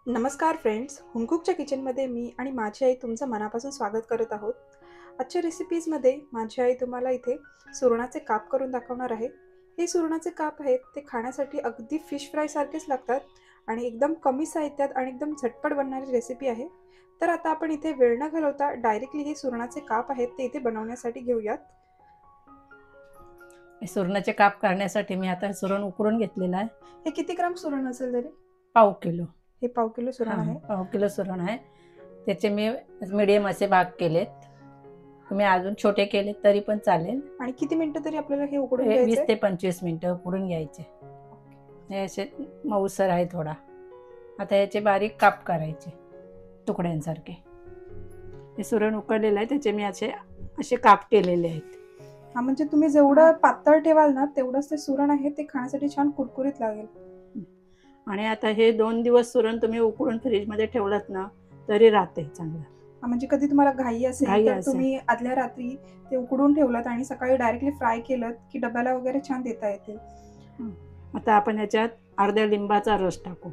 नमस्कार फ्रेंड्स, होमकुकच्या किचनमध्ये मी आणि माझी आई तुमचं मनापासून स्वागत करत आहोत. आजच्या रेसिपीजमध्ये माझी आई तुम्हाला इथे सुरणाचे काप करून दाखवणार आहे. हे सुरणाचे काप आहेत ते खाण्यासाठी अगदी फिश फ्रायसारखेच लागतात आणि एकदम कमी साहित्यात आणि एकदम झटपट बनणारी रेसिपी आहे. तर आता आपण इथे वेळ न घालवता डायरेक्टली हे सुरणाचे काप आहेत ते इथे बनवण्यासाठी घेऊयात. सुरणाचे काप करण्यासाठी मी आता सुरण उकडून घेतलेला आहे. हे किती ग्राम सुरण असेल तरी? पाव किलो. हे पाव किलो सुरण आहे. पाव किलो सुरण आहे. त्याचे मी मीडियम असे भाग केलेत. तुम्ही अजून छोटे केलेत तरी पण चालेल. आणि किती मिनिटं तरी आपल्याला हे उकडून 20 ते 25 मिनिटं उकडून घ्यायचे. हे असे मऊसर आहे थोडा. आता याचे बारीक काप करायचे तुकड्यांसारखे. हे सुरण उकडलेलं आहे त्याचे मी असे काप केलेले आहेत. हा, म्हणजे तुम्ही जेवढं पातळ ठेवाल ना तेवढंच ते सुरण आहे ते खाण्यासाठी छान कुरकुरीत लागेल. आणि आता हे 2 दिवस सुरण तुम्ही उकडून फ्रीजमध्ये ठेवलात ना तरी राहते चांगलं. म्हणजे कधी तुम्हाला घाई असेल तर तुम्ही आदल्या रात्री ते उकडून ठेवलात आणि सकाळी डायरेक्टली फ्राय केलं की डब्याला वगैरे छान देता येते. आता आपण याच्यात अर्ध्या लिंबाचा रस टाकू.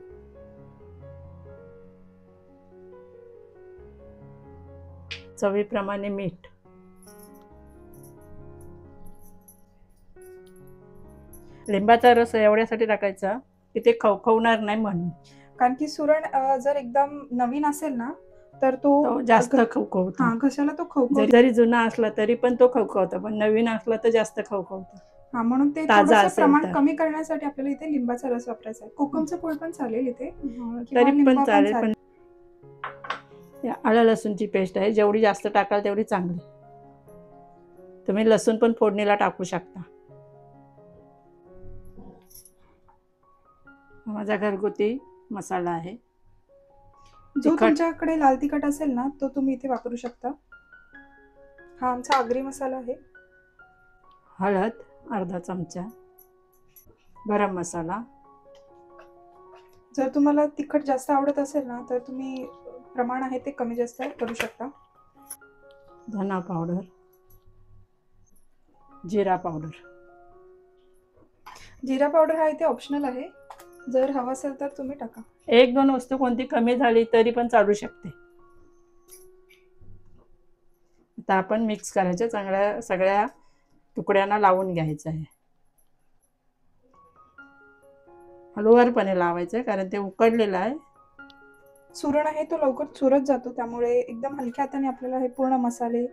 चवीप्रमाणे मीठ. लिंबाचा रस एवढ्यासाठी टाकायचा की ते खवखवणार नाही म्हणून. कारण की सुरण जर एकदम नवीन असेल ना तर तो जास्त खवखवतो. घशाला तो खवखवतो. जरी जुना असला तरी पण तो खवखवतो, पण नवीन असला तर जास्त खवखवतो. म्हणून ते प्रमाण कमी करण्यासाठी आपल्याला इथे लिंबाचा रस वापरायचा आहे. कोकमचं फूल पण चालेल इथे, तरी पण चालेल. पण आलं लसूणची पेस्ट आहे, जेवढी जास्त टाकाल तेवढी चांगली. तुम्ही लसूण पण फोडणीला टाकू शकता. माझा घरगुती मसाला आहे. जो तुमच्याकडे लाल तिखट असेल ना तो तुम्ही इथे वापरू शकता. हा आमचा आगरी मसाला आहे. हळद अर्धा चमचा. गरम मसाला. जर तुम्हाला तिखट जास्त आवडत असेल ना तर तुम्ही प्रमाण आहे ते कमी जास्त करू शकता. धना पावडर. जिरा पावडर. जिरा पावडर हा इथे ऑप्शनल आहे, जर हवा असेल तर तुम्ही टाका. 1-2 वस्तू कोणती कमी झाली तरी पण चालू शकते. आता आपण मिक्स करायचं, चांगल्या सगळ्या तुकड्यांना लावून घ्यायचं आहे. हळूवारपणे लावायचं कारण ते उकडलेलं आहे. सुरण आहे तो लवकर चुरत जातो, त्यामुळे एकदम हलक्या हाताने आपल्याला हे पूर्ण मसाले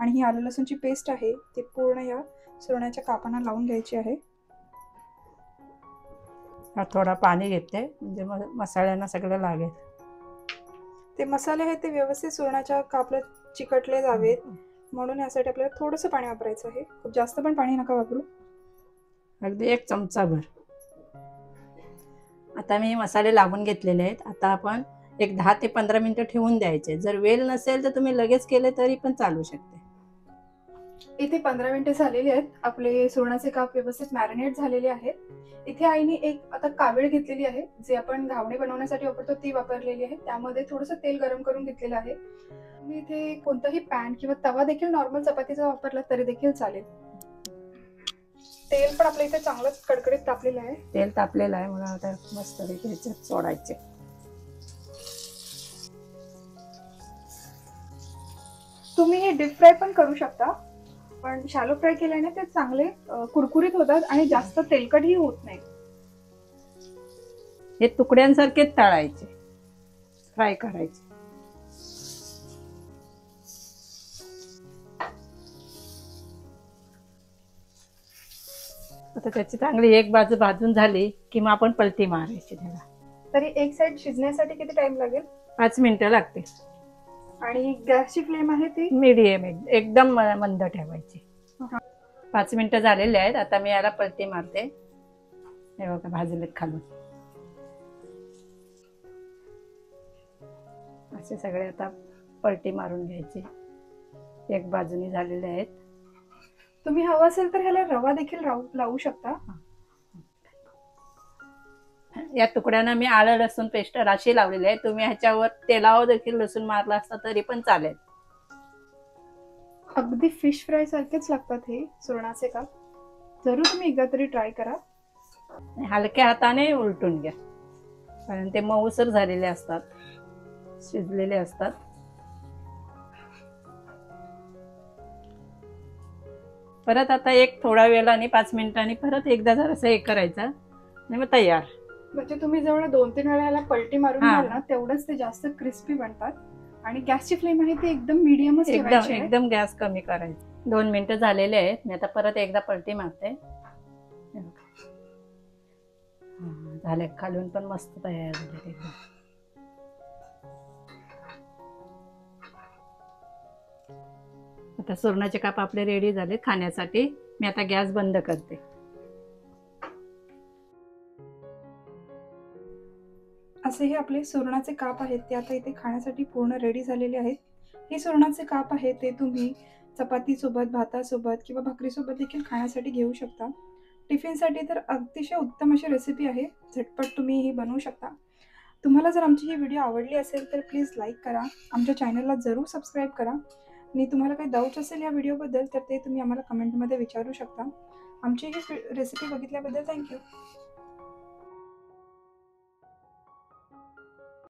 आणि ही आलं लसूणची पेस्ट आहे ते पूर्ण या सुरणाच्या कापांना लावून घ्यायची आहे. थोडा पाणी घेते म्हणजे मसाल्यांना सगळं लागेल. ते मसाले आहेत ते व्यवस्थित सुरणाच्या कापला चिकटले जावेत म्हणून यासाठी आपल्याला थोडंसं पाणी वापरायचं आहे. खूप जास्त पण पाणी नका वापरू. अगदी 1 चमचा भर. आता मी मसाले लावून घेतलेले आहेत. आता आपण एक 10 ते 15 मिनिटं ठेवून द्यायचे. जर वेळ नसेल तर तुम्ही लगेच केले तरी पण चालू शकते. इथे 15 मिनिटे झालेली आहेत. आपले सुरणाचे काप व्यवस्थित मॅरिनेट झालेले आहेत. इथे आईने एक आता कावीळ घेतलेली आहे, जे आपण घावणे बनवण्यासाठी वापरतो ती वापरलेली आहे. त्यामध्ये थोडंसं तेल गरम करून घेतलेलं आहे. तुम्ही इथे कोणताही पॅन किंवा तवा देखील नॉर्मल चपातीचा वापरला तरी देखील चालेल. तेल पण आपल्या इथे चांगलंच कडकडीत तापलेलं आहे. तेल तापलेलं आहे म्हणून आता मस्त ह्याच्यात सोडायचे. तुम्ही हे डीप फ्राय पण करू शकता, पण शॅलो फ्राय केल्याने ते चांगले कुरकुरीत होतात आणि जास्त तेलकटही होत नाही. हे तुकड्यांसारखेच तळायचे, फ्राय करायचे. आता त्याची चांगली एक बाजू भाजून झाली की मग आपण पलटी मारायची त्याला. तरी एक साइड शिजण्यासाठी किती टाइम लागेल? 5 मिनिटं लागते. आणि गॅसची फ्लेम आहे ती मीडियम, एकदम मंद ठेवायची. 5 मिनिटं झालेले आहेत. आता मी याला पलटी मारते. हे बघा भाजलेत खालून. असे सगळे आता पलटी मारून घ्यायचे. एक बाजूनी झालेले आहेत. तुम्ही हवा असेल तर ह्याला रवा देखील लावू शकता. या तुकड्यांना मी आलं लसूण पेस्ट राशी लावलेली आहे. तुम्ही ह्याच्यावर तेलावर देखील लसूण मारला असता तरी पण चालेल. अगदी फिश फ्राय सारखेच लागतात हे सुरणाचे काप. जरूर तुम्ही एकदा तरी ट्राय करा. हलक्या हाताने उलटून घ्या. कारण ते मऊसर झालेले असतात, शिजलेले असतात. परत आता एक थोडा वेळाने 5 मिनिटांनी परत एकदा जरासं हे करायचं आणि मग तयार. म्हणजे तुम्ही जेवढं 2-3 वेळा याला पलटी मारून हा. घ्याल ना तेवढंच ते जास्त क्रिस्पी बनतात. आणि गॅसची फ्लेम आहे ती एकदम मीडियमच ठेवायची आहे. एकदम गॅस कमी करायचा. 2 मिनिटं झालेले आहेत. मी आता परत एकदा पलटी मारते. झाले, खालून पण मस्त तयार झाले एकदम. आता सुरणाचे काप आपले रेडी झाले खाण्यासाठी. मी आता गॅस बंद करते. असे हे आपले सुरणाचे काप आहेत ते आता इथे खाण्यासाठी पूर्ण रेडी झालेले आहेत. हे सुरणाचे काप आहेत ते तुम्ही चपातीसोबत, भातासोबत किंवा भाकरीसोबत देखील खाण्यासाठी घेऊ शकता. टिफिनसाठी तर अतिशय उत्तम अशी रेसिपी आहे. झटपट तुम्ही ही बनवू शकता. तुम्हाला जर आमची ही व्हिडिओ आवडली असेल तर प्लीज लाईक करा. आमच्या चॅनलला जरूर सबस्क्राईब करा. आणि तुम्हाला काही डाऊट्स असेल या व्हिडिओबद्दल तर ते तुम्ही आम्हाला कमेंटमध्ये विचारू शकता. आमची ही रेसिपी बघितल्याबद्दल थँक्यू.